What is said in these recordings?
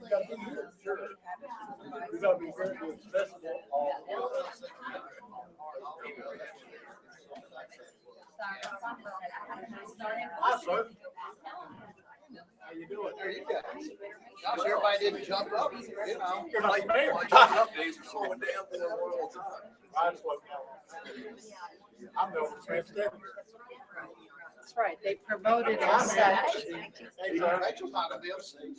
We gotta be very accessible. Hi, sir. How you doing? There you go. Gosh, everybody didn't jump up, you know. You're like me. Jumping up days are slowing down. I slow down. I'm the oldest man standing here. That's right. They promoted as such. Hey, sir. Rachel's not gonna be able to see.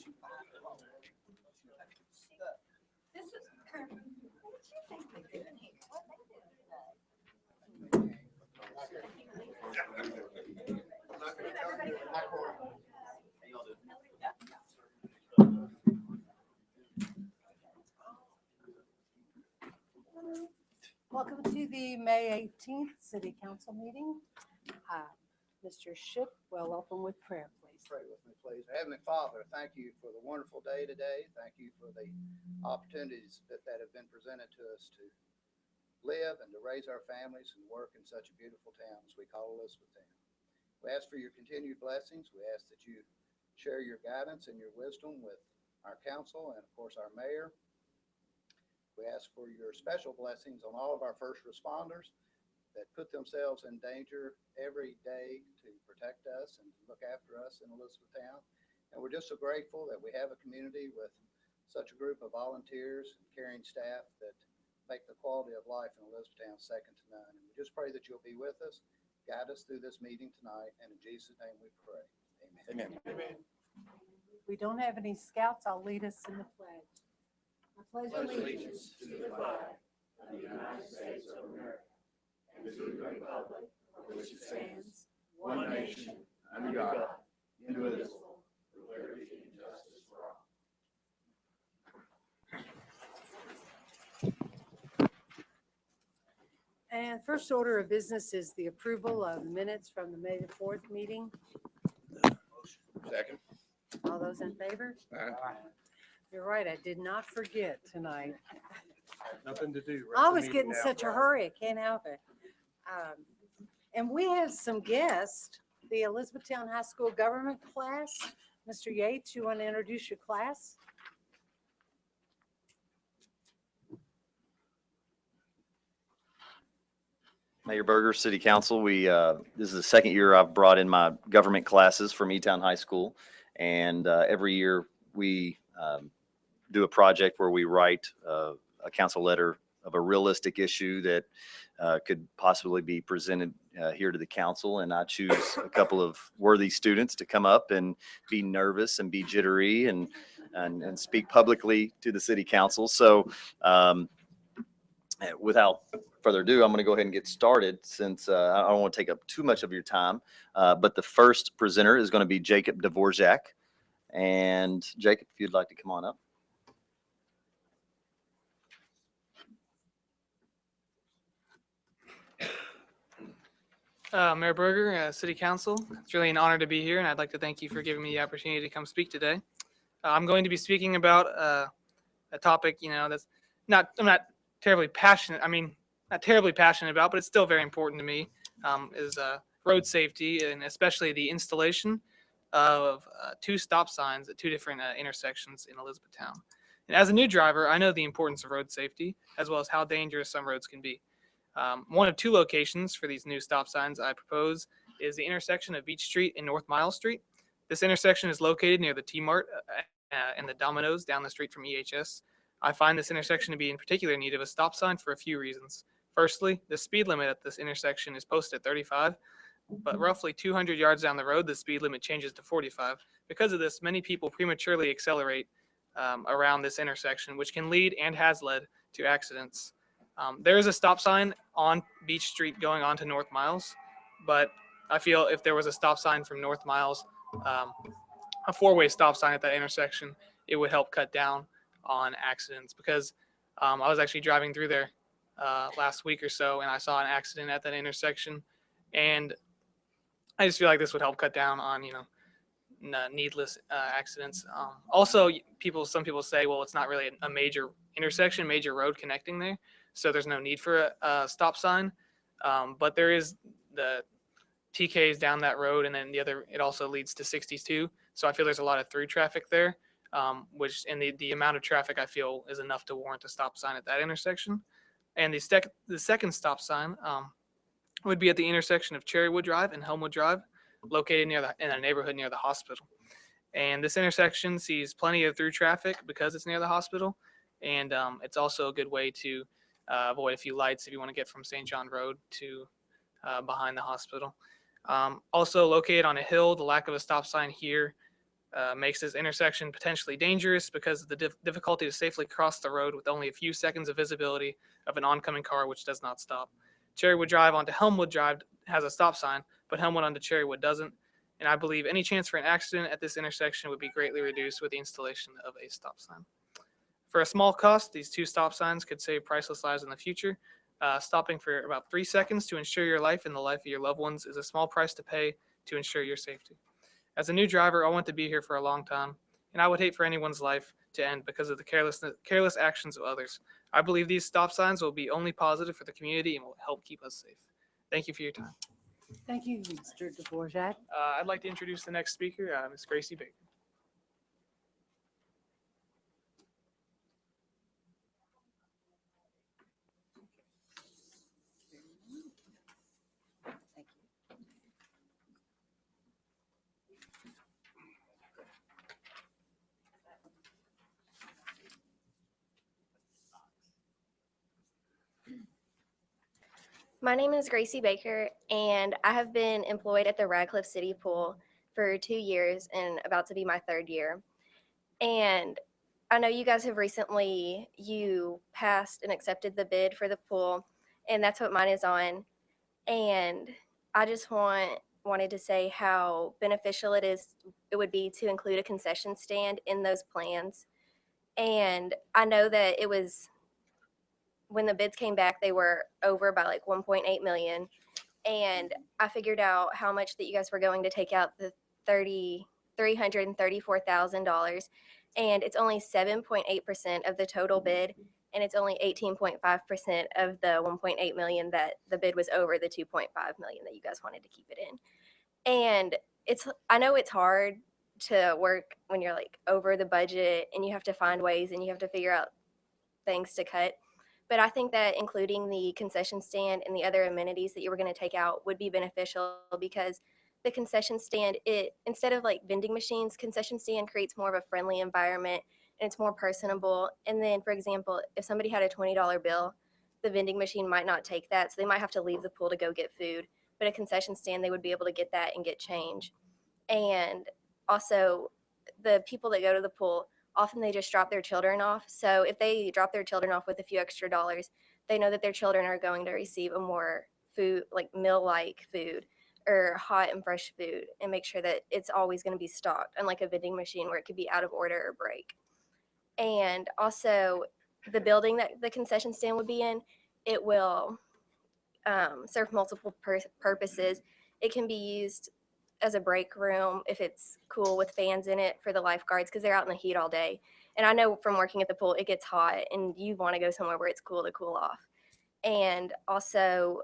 Welcome to the May 18th City Council meeting. Mr. Ship, will open with prayer, please. Pray with me, please. Heavenly Father, thank you for the wonderful day today. Thank you for the opportunities that have been presented to us to live and to raise our families and work in such a beautiful town as we call Elizabethtown. We ask for your continued blessings. We ask that you share your guidance and your wisdom with our council and, of course, our mayor. We ask for your special blessings on all of our first responders that put themselves in danger every day to protect us and to look after us in Elizabethtown. And we're just so grateful that we have a community with such a group of volunteers and caring staff that make the quality of life in Elizabethtown second to none. And we just pray that you'll be with us, guide us through this meeting tonight, and in Jesus' name we pray. Amen. Amen. We don't have any scouts. I'll lead us in the pledge. I pledge allegiance to the flag of the United States of America and to the republic for which it stands, one nation, under God, indivisible, with liberty and justice for all. And first order of business is the approval of minutes from the May the 4th meeting. Second. All those in favor? You're right. I did not forget tonight. Nothing to do. I was getting such a hurry. I can't help it. And we have some guests, the Elizabethtown High School government class. Mr. Yates, you want to introduce your class? Mayor Berger, City Council, this is the second year I've brought in my government classes from E-Town High School. And every year we do a project where we write a council letter of a realistic issue that could possibly be presented here to the council. And I choose a couple of worthy students to come up and be nervous and be jittery and speak publicly to the city council. So without further ado, I'm going to go ahead and get started since I don't want to take up too much of your time. But the first presenter is going to be Jacob Dvorak. And Jacob, if you'd like to come on up. Mayor Berger, City Council, it's really an honor to be here, and I'd like to thank you for giving me the opportunity to come speak today. I'm going to be speaking about a topic, that's I'm not terribly passionate. I mean, not terribly passionate about, but it's still very important to me, is road safety, and especially the installation of 2 stop signs at 2 different intersections in Elizabethtown. And as a new driver, I know the importance of road safety, as well as how dangerous some roads can be. One of 2 locations for these new stop signs I propose is the intersection of Beach Street and North Miles Street. This intersection is located near the T-Mart and the Domino's down the street from EHS. I find this intersection to be in particular need of a stop sign for a few reasons. Firstly, the speed limit at this intersection is posted at 35, but roughly 200 yards down the road, the speed limit changes to 45. Because of this, many people prematurely accelerate around this intersection, which can lead and has led to accidents. There is a stop sign on Beach Street going on to North Miles, but I feel if there was a stop sign from North Miles, a 4-way stop sign at that intersection, it would help cut down on accidents, because I was actually driving through there last week or so, and I saw an accident at that intersection, and I just feel like this would help cut down on, needless accidents. Also, some people say, well, it's not really a major intersection, major road connecting there, so there's no need for a stop sign. But there is the TKs down that road, and then it also leads to 62. So I feel there's a lot of through traffic there. which in the amount of traffic I feel is enough to warrant a stop sign at that intersection. And the second stop sign would be at the intersection of Cherrywood Drive and Helmwood Drive, located in a neighborhood near the hospital. And this intersection sees plenty of through traffic because it's near the hospital, and it's also a good way to avoid a few lights if you want to get from St. John Road to behind the hospital. Also located on a hill, the lack of a stop sign here makes this intersection potentially dangerous because of the difficulty to safely cross the road with only a few seconds of visibility of an oncoming car which does not stop. Cherrywood Drive onto Helmwood Drive has a stop sign, but Helmwood onto Cherrywood doesn't. And I believe any chance for an accident at this intersection would be greatly reduced with the installation of a stop sign. For a small cost, these two stop signs could save priceless lives in the future. Stopping for about 3 seconds to ensure your life and the life of your loved ones is a small price to pay to ensure your safety. As a new driver, I want to be here for a long time, and I would hate for anyone's life to end because of the careless actions of others. I believe these stop signs will be only positive for the community and will help keep us safe. Thank you for your time. Thank you, Mr. Dvorak. I'd like to introduce the next speaker, Ms. Gracie Baker. Thank you. My name is Gracie Baker, and I have been employed at the Radcliffe City Pool for 2 years and about to be my 3rd year. And I know you guys have recently, you passed and accepted the bid for the pool, and that's what mine is on. And I just wanted to say how beneficial it would be to include a concession stand in those plans. And I know that it was, when the bids came back, they were over by like 1.8 million. And I figured out how much that you guys were going to take out the $334,000. And it's only 7.8% of the total bid. And it's only 18.5% of the 1.8 million that the bid was over the 2.5 million that you guys wanted to keep it in. And I know it's hard to work when you're like over the budget and you have to find ways and you have to figure out things to cut. But I think that including the concession stand and the other amenities that you were going to take out would be beneficial, because the concession stand, instead of like vending machines, concession stand creates more of a friendly environment and it's more personable. And then, for example, if somebody had a $20 bill, the vending machine might not take that, so they might have to leave the pool to go get food. But a concession stand, they would be able to get that and get change. And also, the people that go to the pool, often they just drop their children off. So if they drop their children off with a few extra dollars, they know that their children are going to receive a more food, like meal-like food or hot and fresh food, and make sure that it's always going to be stocked, unlike a vending machine where it could be out of order or break. And also, the building that the concession stand would be in, it will serve multiple purposes. It can be used as a break room if it's cool with fans in it for the lifeguards, because they're out in the heat all day. And I know from working at the pool, it gets hot and you want to go somewhere where it's cool to cool off. And also,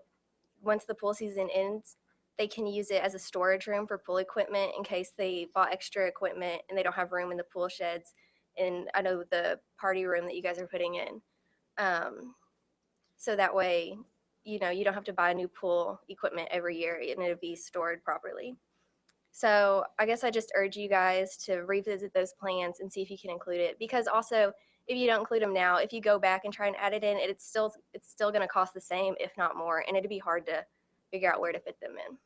once the pool season ends, they can use it as a storage room for pool equipment in case they bought extra equipment and they don't have room in the pool sheds. And I know the party room that you guys are putting in. So that way, you know, you don't have to buy new pool equipment every year and it'll be stored properly. So I guess I just urge you guys to revisit those plans and see if you can include it. Because also, if you don't include them now, if you go back and try and add it in, it's still going to cost the same, if not more, and it'd be hard to figure out where to fit them in.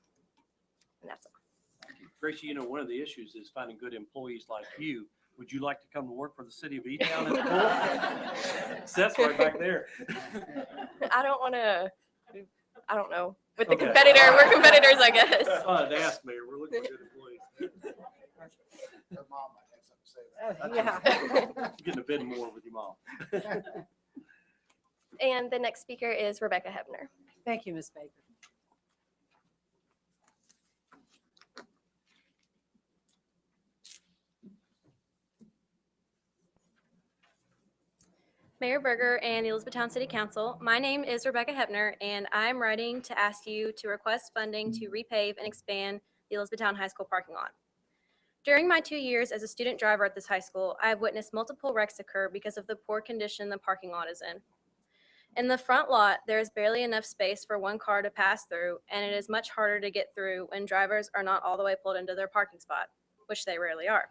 And that's all. Gracie, you know, one of the issues is finding good employees like you. Would you like to come to work for the city of E-Town at the pool? Seth's right back there. I don't want to, I don't know. With the Okay. competitor, we're competitors, I guess. They asked me, we're looking for good employees. Her mom might have something to say about Yeah. You're getting a bit more with your mom. And the next speaker is Rebecca Hebner. Thank you, Ms. Baker. Mayor Berger and the Elizabethtown City Council, my name is Rebecca Hebner, and I'm writing to ask you to request funding to repave and expand the Elizabethtown High School parking lot. During my 2 years as a student driver at this high school, I have witnessed multiple wrecks occur because of the poor condition the parking lot is in. In the front lot, there is barely enough space for one car to pass through, and it is much harder to get through when drivers are not all the way pulled into their parking spot, which they rarely are.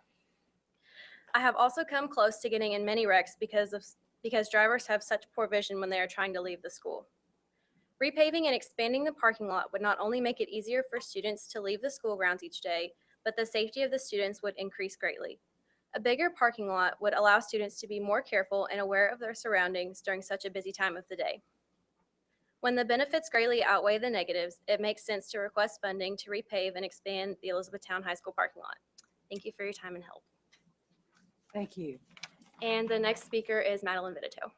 I have also come close to getting in many wrecks because drivers have such poor vision when they are trying to leave the school. Repaving and expanding the parking lot would not only make it easier for students to leave the school grounds each day, but the safety of the students would increase greatly. A bigger parking lot would allow students to be more careful and aware of their surroundings during such a busy time of the day. When the benefits greatly outweigh the negatives, it makes sense to request funding to repave and expand the Elizabethtown High School parking lot. Thank you for your time and help. Thank you. And the next speaker is Madeline Vitito.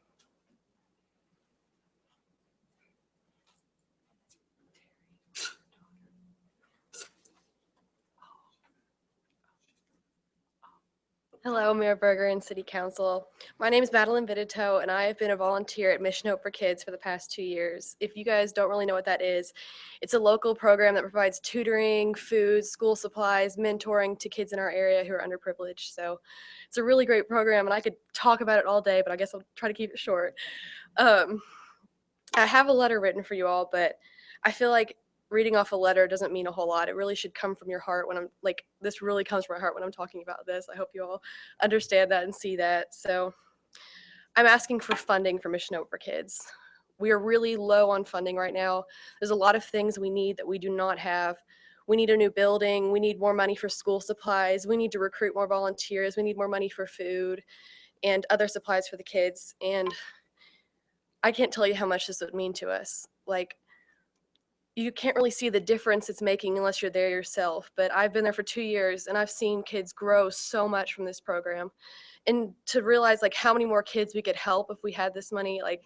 Hello, Mayor Berger and City Council. My name is Madeline Vitito, and I have been a volunteer at Mission Hope for Kids for the past 2 years. If you guys don't really know what that is, it's a local program that provides tutoring, food, school supplies, mentoring to kids in our area who are underprivileged. So it's a really great program, and I could talk about it all day, but I guess I'll try to keep it short. I have a letter written for you all, but I feel like reading off a letter doesn't mean a whole lot. It really should come from your heart when I'm like, this really comes from my heart when I'm talking about this. I hope you all understand that and see that. So I'm asking for funding for Mission Hope for Kids. We are really low on funding right now. There's a lot of things we need that we do not have. We need a new building. We need more money for school supplies. We need to recruit more volunteers. We need more money for food and other supplies for the kids. And I can't tell you how much this would mean to us. Like, you can't really see the difference it's making unless you're there yourself. But I've been there for 2 years and I've seen kids grow so much from this program. And to realize like how many more kids we could help if we had this money, like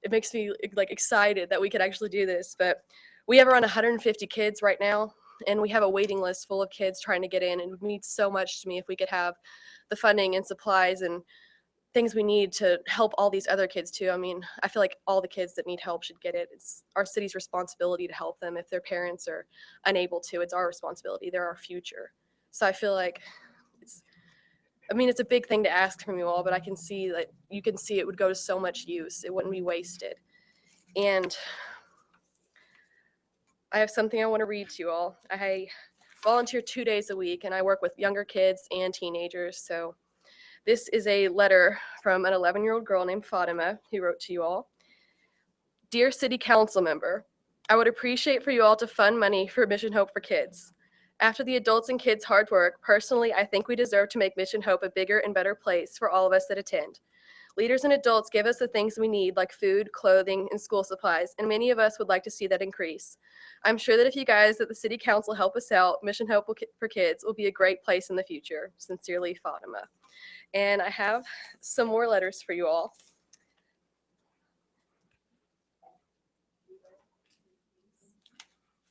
it makes me like excited that we could actually do this. But we have around 150 kids right now, and we have a waiting list full of kids trying to get in, and it means so much to me if we could have the funding and supplies and things we need to help all these other kids too. I mean, I feel like all the kids that need help should get it. It's our city's responsibility to help them. If their parents are unable to, it's our responsibility. They're our future. So I feel like it's a big thing to ask from you all, but I can see that you can see it would go to so much use. It wouldn't be wasted. And I have something I want to read to you all. I volunteer 2 days a week, and I work with younger kids and teenagers. So this is a letter from an 11-year-old girl named Fatima who wrote to you all. Dear City Council member, I would appreciate for you all to fund money for Mission Hope for Kids. After the adults and kids' hard work, personally, I think we deserve to make Mission Hope a bigger and better place for all of us that attend. Leaders and adults give us the things we need, like food, clothing, and school supplies, and many of us would like to see that increase. I'm sure that if you guys at the City Council help us out, Mission Hope for Kids will be a great place in the future. Sincerely, Fatima. And I have some more letters for you all.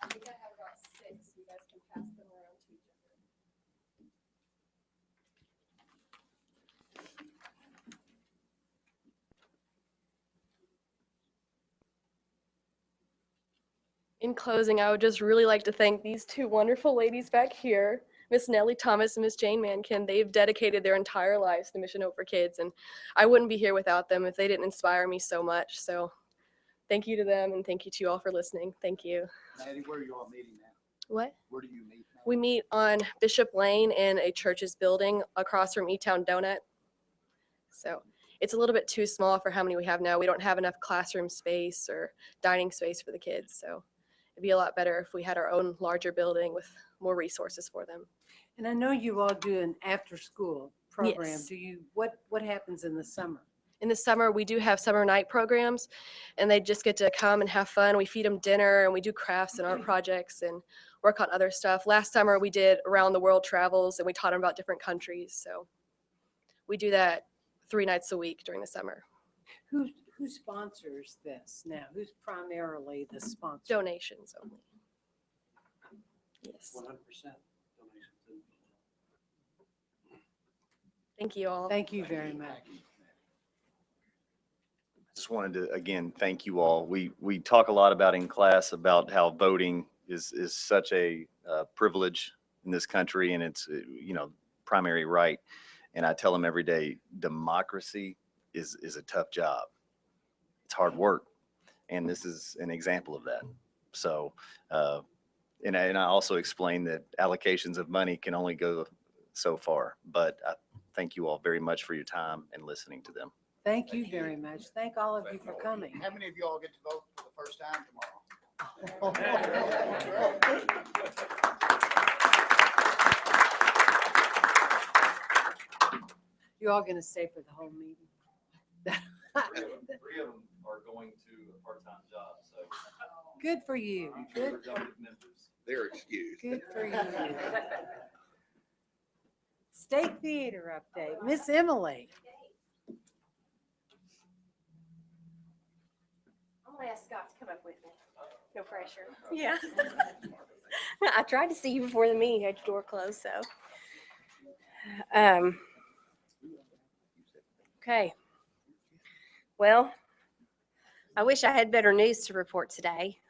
I think I have about 6. You guys can pass them around to each other. In closing, I would just really like to thank these 2 wonderful ladies back here, Miss Nellie Thomas and Miss Jane Mankin. They've dedicated their entire lives to Mission Hope for Kids, and I wouldn't be here without them if they didn't inspire me so much. So thank you to them, and thank you to you all for listening. Thank you. Maddie, where are you all meeting now? What? Where do you meet now? We meet on Bishop Lane in a church's building across from E-Town Donut. So it's a little bit too small for how many we have now. We don't have enough classroom space or dining space for the kids. So it'd be a lot better if we had our own larger building with more resources for them. And I know you all do an after-school program. Yes. Do you, what happens in the summer? In the summer, we do have summer night programs, and they just get to come and have fun. We feed them dinner, and we do crafts and art projects and work on other stuff. Last summer, we did around the world travels, and we taught them about different countries. So we do that 3 nights a week during the summer. Who sponsors this now? Who's primarily the sponsor? Donations only. Yes. 100% donations. Thank you all. Thank you very much. Just wanted to, again, thank you all. We talk a lot about in class about how voting is such a privilege in this country, and it's, primary right. And I tell them every day, democracy is a tough job. It's hard work. And this is an example of that. So, and I also explain that allocations of money can only go so far, but I thank you all very much for your time and listening to them. Thank you very much. Thank all of you for coming. How many of you all get to vote for the first time tomorrow? You all gonna stay for the whole meeting? 3 of them are going to a part-time job, so. Good for you. Good, They're excused. good for you. State Theater update. Miss Emily. I'm gonna ask Scott to come up with me. No pressure. Yeah. I tried to see you before the meeting, you had your door closed, so. Okay. Well, I wish I had better news to report today.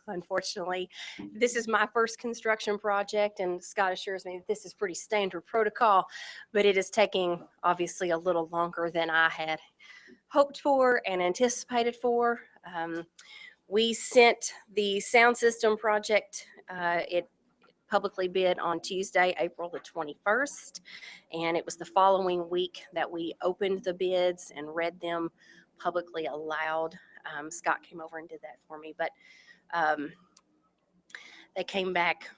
Unfortunately, this is my first construction project, and Scott assures me that this is pretty standard protocol, but it is taking obviously a little longer than I had hoped for and anticipated for. We sent the sound system project, it publicly bid on Tuesday, April the 21st, and it was the following week that we opened the bids and read them publicly aloud. Scott came over and did that for me, but they came back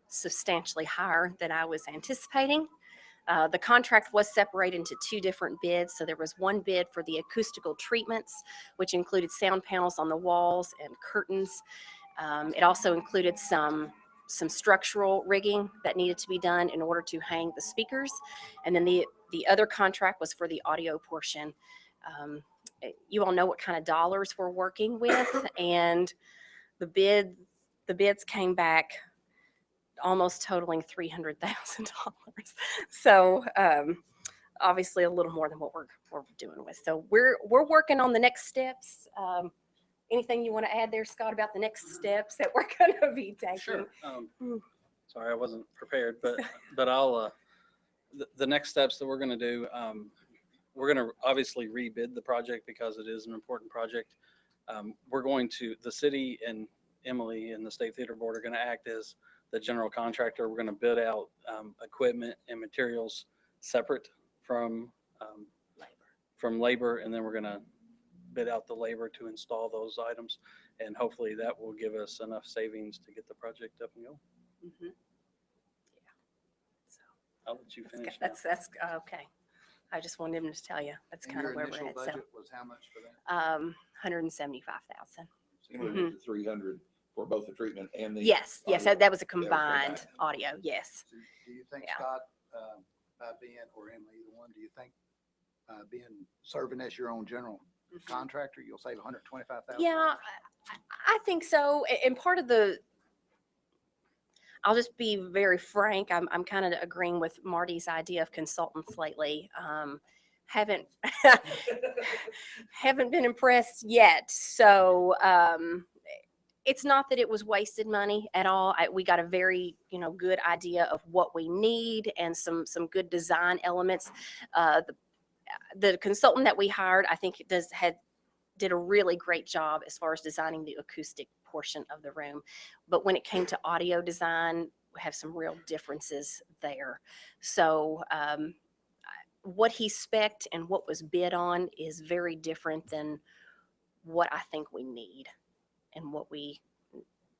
substantially higher than I was anticipating. The contract was separated into 2 different bids. So there was one bid for the acoustical treatments, which included sound panels on the walls and curtains. It also included some structural rigging that needed to be done in order to hang the speakers. And then the other contract was for the audio portion. You all know what kind of dollars we're working with, and the bids came back almost totaling $300,000. So obviously a little more than what we're doing with. So we're working on the next steps. Anything you want to add there, Scott, about the next steps that we're going to be taking? Sure. Sorry, I wasn't prepared, but I'll, the next steps that we're going to do, we're going to obviously rebid the project because it is an important project. We're going to, the city and Emily and the State Theater Board are going to act as the general contractor. We're going to bid out equipment and materials separate from labor, and then we're going to bid out the labor to install those items, and hopefully that will give us enough savings to get the project up and going. Mm-hmm. Yeah. So I'll let you finish. that's okay. I just wanted him to tell you that's And kind of your where we're initial at. So budget was how much for that? 175,000. Similar to 300 for both the treatment and the. Yes, audio. that was a combined. combined audio. Yes. So do you think, Yeah. Scott, by being, or Emily, either one, do you think serving as your own general contractor, you'll save $125,000? Yeah, I think so. And part of I'll just be very frank. I'm kind of agreeing with Marty's idea of consultants lately. Haven't been impressed yet. So it's not that it was wasted money at all. We got a very good idea of what we need and some good design elements. The consultant that we hired, I think did a really great job as far as designing the acoustic portion of the room. But when it came to audio design, we have some real differences there. So what he spec'd and what was bid on is very different than what I think we need and what we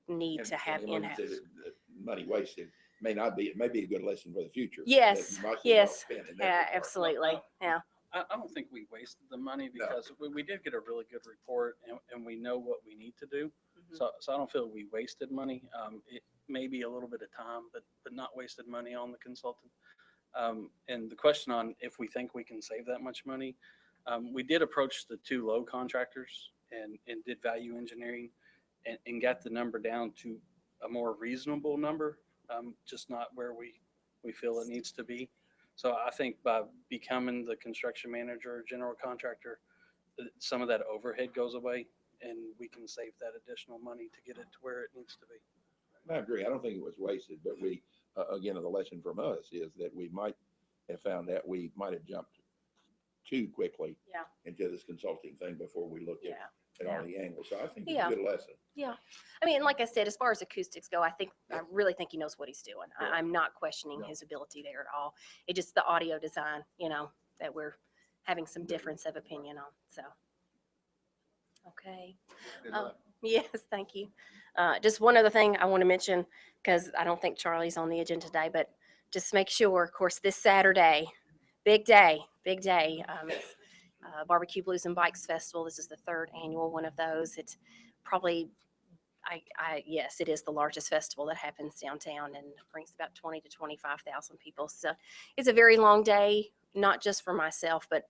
need to have And when you in-house. say that money wasted may not be, it may be a good lesson for the future. Yes, that you might be well yes. spent in that Yeah, regard. absolutely. Yeah. I don't think we wasted the money because we did get a really good report, and we know what we need to do. Mhm. So I don't feel we wasted money. It may be a little bit of time, but not wasted money on the consultant. And the question on if we think we can save that much money, we did approach the 2 low contractors and did value engineering and got the number down to a more reasonable number, just not where we feel it needs to be. So I think by becoming the construction manager or general contractor, some of that overhead goes away and we can save that additional money to get it to where it needs to be. I agree. I don't think it was wasted, but we, again, the lesson from us is that we might have found out we might have jumped too quickly Yeah. into this consulting thing before we looked Yeah. at all the angles. So I think it's Yeah. a good lesson. Yeah. I mean, like I said, as far as acoustics go, I really think he knows what he's doing. Yeah. I'm not questioning No. his ability there at all. It's just the audio design, that we're having some difference of opinion on, so. Okay. Good Oh, luck. Yes, thank you. Just one other thing I want to mention, because I don't think Charlie's on the agenda today, but just make sure, of course, this Saturday, big day. It's Barbecue Blues and Bikes Festival. This is the third annual one of those. It's probably, yes, it is the largest festival that happens downtown and brings about 20 to 25,000 people. So it's a very long day, not just for myself, but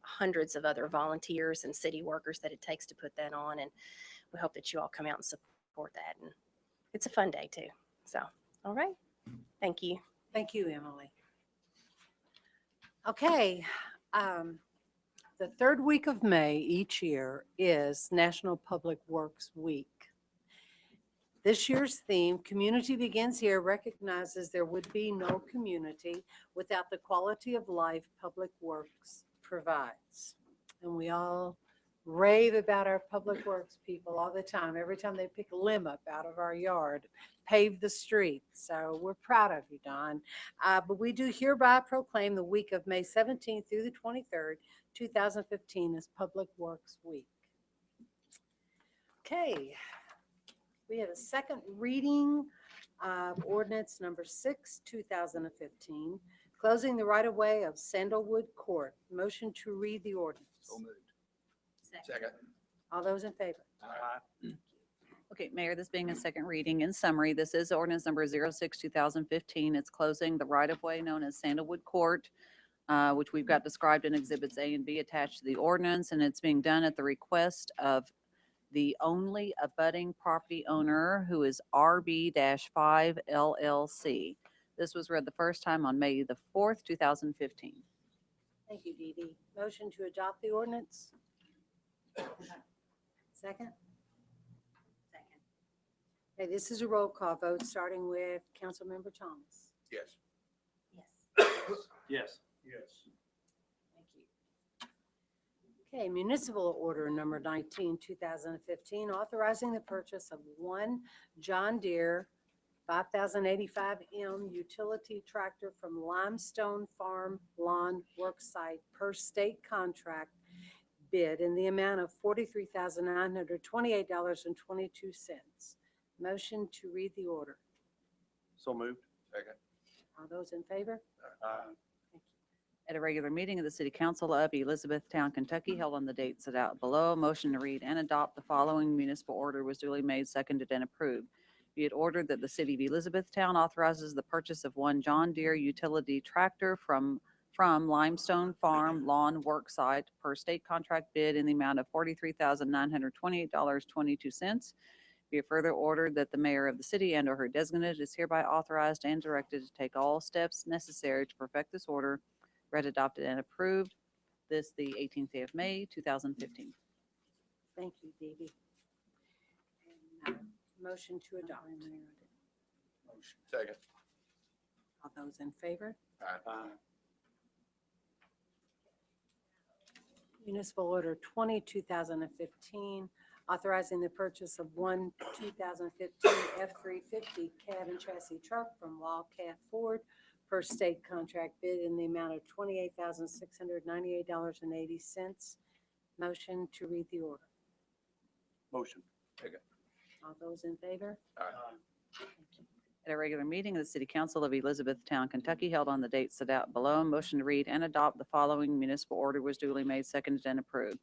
hundreds of other volunteers and city workers that it takes to put that on. And we hope that you all come out and support that. And it's a fun day too. So, all right. Thank you. Thank you, Emily. Okay, the third week of May each year is National Public Works Week. This year's theme, Community Begins Here, recognizes there would be no community without the quality of life Public Works provides. And we all rave about our Public Works people all the time, every time they pick a limb up out of our yard, pave the street. So we're proud of you, Don. But we do hereby proclaim the week of May 17th through the 23rd, 2015 as Public Works Week. Okay, we have a second reading of ordinance number 6, 2015, closing the right-of-way of Sandalwood Court. Motion to read the ordinance. So moved. Second. All those in favor? Okay, Mayor, this being a second reading, in summary, this is ordinance number 06, 2015. It's closing the right-of-way known as Sandalwood Court, which we've got described in Exhibits A and B attached to the ordinance, and it's being done at the request of the only abutting property owner, who is RB-5 LLC. This was read the first time on May the 4th, 2015. Thank you, Dee Dee. Motion to adopt the ordinance? Second? Second. Okay, this is a roll call vote, starting with Councilmember Thomas. Yes. Yes. Yes. Yes. Thank you. Okay, municipal order number 19, 2015, authorizing the purchase of one John Deere 5085M utility tractor from Limestone Farm Lawn Worksite per state contract bid in the amount of $43,928.22. Motion to read the order. So moved. Second. All those in favor? At a regular meeting of the City Council of Elizabethtown, Kentucky, held on the date set out below, a motion to read and adopt the following municipal order was duly made, seconded, and approved. Be it ordered that the City of Elizabethtown authorizes the purchase of one John Deere utility tractor from Limestone Farm Lawn Worksite per state contract bid in the amount of $43,928.22. Be it further ordered that the mayor of the city and/or her designate is hereby authorized and directed to take all steps necessary to perfect this order. Read, adopted, and approved. This the 18th day of May, 2015. Thank you, Dee Dee. And, motion to adopt. Motion. Second. All those in favor? Municipal Order 20, 2015, authorizing the purchase of one 2015 F-350 cab and chassis truck from Wildcat Ford per state contract bid in the amount of $28,698.80. Motion to read the order. Motion. Second. All those in favor? At a regular meeting of the City Council of Elizabethtown, Kentucky, held on the date set out below, a motion to read and adopt the following municipal order was duly made, seconded, and approved.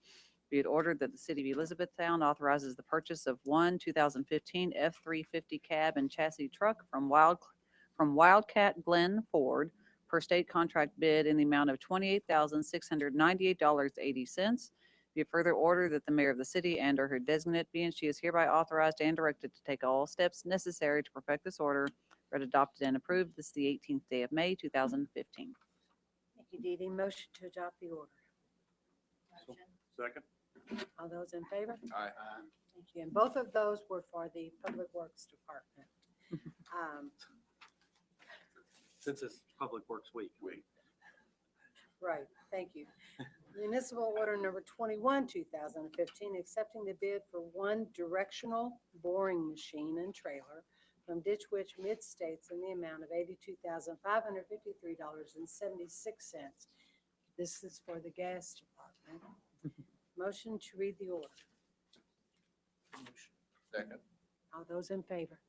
Be it ordered that the City of Elizabethtown authorizes the purchase of one 2015 F-350 cab and chassis truck from Wildcat Glen Ford per state contract bid in the amount of $28,698.80. Be it further ordered that the mayor of the city and/or her designate be and she is hereby authorized and directed to take all steps necessary to perfect this order. Read, adopted, and approved. This is the 18th day of May, 2015. Thank you, Dee Dee. Motion to adopt the order. Second. All those in favor? Aye. Thank you. And both of those were for the Public Works Department. Um, Since it's Public Works Week. Right, thank you. Municipal order number 21, 2015, accepting the bid for one directional boring machine and trailer from Ditch Witch Mid-States in the amount of $82,553.76. This is for the gas department. Motion to read the order. Second. All those in favor?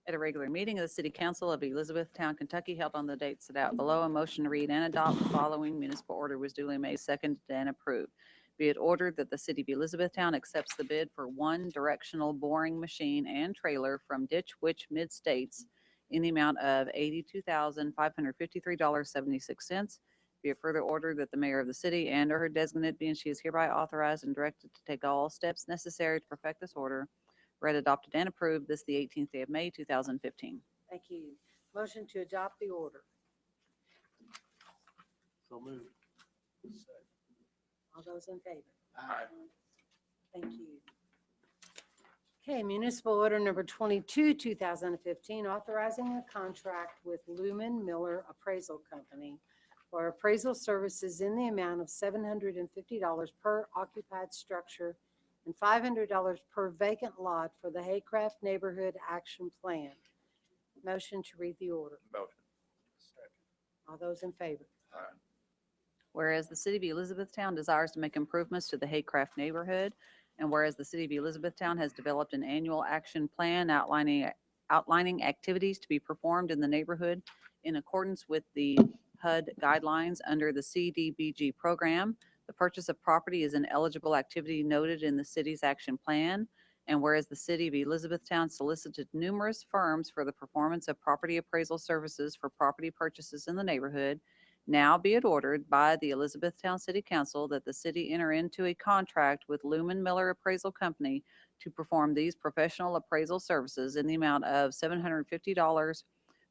At a regular meeting of the City Council of Elizabethtown, Kentucky, held on the date set out below, a motion to read and adopt the following municipal order was duly made, seconded, and approved. Be it ordered that the City of Elizabethtown accepts the bid for one directional boring machine and trailer from Ditch Witch Mid-States in the amount of $82,553.76. Be it further ordered that the mayor of the city and/or her designate be and she is hereby authorized and directed to take all steps necessary to perfect this order. Read, adopted, and approved this the 18th day of May, 2015. Thank you. Motion to adopt the order. So moved. All those in favor? Aye. Thank you. Okay, municipal order number 22, 2015, authorizing a contract with Lumen Miller Appraisal Company for appraisal services in the amount of $750 per occupied structure and $500 per vacant lot for the Haycraft Neighborhood Action Plan. Motion to read the order. Motion. All those in favor? Aye. Whereas the City of Elizabethtown desires to make improvements to the Haycraft neighborhood, and whereas the City of Elizabethtown has developed an annual action plan outlining activities to be performed in the neighborhood in accordance with the HUD guidelines under the CDBG program. The purchase of property is an eligible activity noted in the city's action plan. And whereas the City of Elizabethtown solicited numerous firms for the performance of property appraisal services for property purchases in the neighborhood, now be it ordered by the Elizabethtown City Council that the city enter into a contract with Lumen Miller Appraisal Company to perform these professional appraisal services in the amount of $750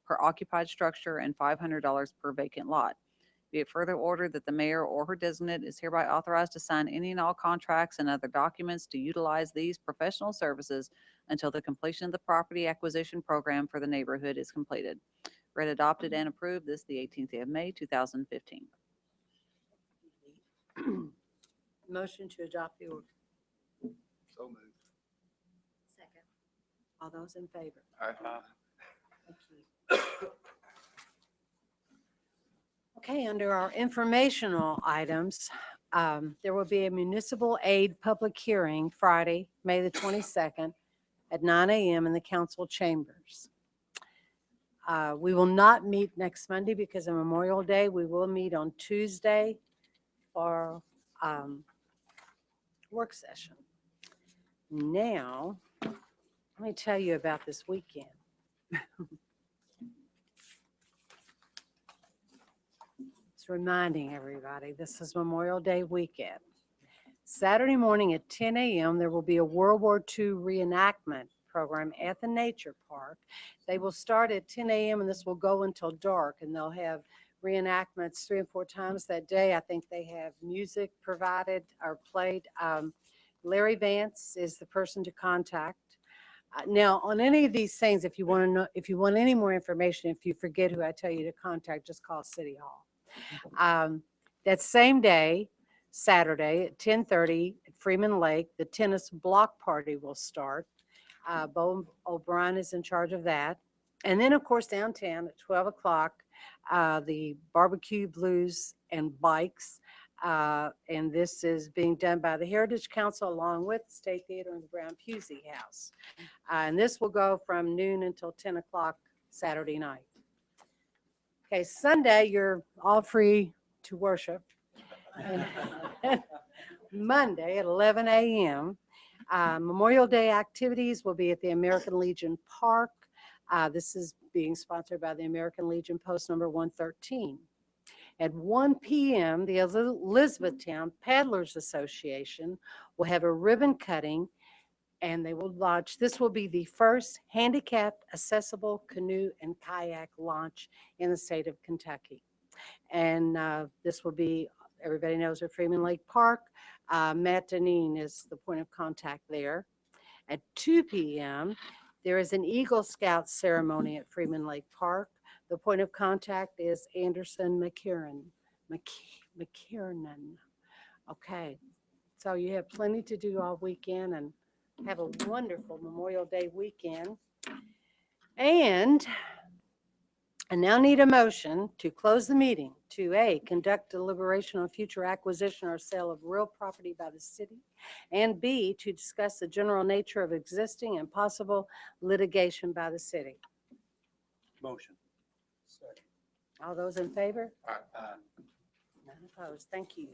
per occupied structure and $500 per vacant lot. Be it further ordered that the mayor or her designate is hereby authorized to sign any and all contracts and other documents to utilize these professional services until the completion of the property acquisition program for the neighborhood is completed. Read, adopted, and approved this the 18th day of May, 2015. Motion to adopt the order. So moved. Second. All those in favor? Aye. Thank you. Okay, under our informational items, there will be a municipal aid public hearing Friday, May the 22nd at 9 a.m. in the council chambers. We will not meet next Monday because of Memorial Day. We will meet on Tuesday for work session. Now, let me tell you about this weekend. It's reminding everybody this is Memorial Day weekend. Saturday morning at 10 a.m. there will be a World War II reenactment program at the Nature Park. They will start at 10 a.m. and this will go until dark, and they'll have reenactments 3 and 4 times that day. I think they have music provided or played. Larry Vance is the person to contact. Now, on any of these things, if you want to know, if you want any more information, if you forget who I tell you to contact, just call City Hall. That same day, Saturday at 10:30 at Freeman Lake, the tennis block party will start. Bo O'Brien is in charge of that. And then, of course, downtown at 12 o'clock, the barbecue, blues, and bikes. And this is being done by the Heritage Council along with the State Theater and the Brown Pusey House. And this will go from noon until 10 o'clock Saturday night. Okay, Sunday, you're all free to worship. Monday at 11 a.m. Memorial Day activities will be at the American Legion Park. This is being sponsored by the American Legion Post number 113. At 1 p.m., the Elizabethtown Paddlers Association will have a ribbon cutting, and they will launch. This will be the first handicapped accessible canoe and kayak launch in the state of Kentucky. And this will be, everybody knows, at Freeman Lake Park. Matt Deneen is the point of contact there. At 2 p.m., There is an Eagle Scout ceremony at Freeman Lake Park. The point of contact is Anderson McKiernan. McKiernan. Okay, so you have plenty to do all weekend and have a wonderful Memorial Day weekend. And I now need a motion to close the meeting to A, conduct deliberation on future acquisition or sale of real property by the city, and B, to discuss the general nature of existing and possible litigation by the city. Motion. All those in favor? Aye. None opposed. Thank you.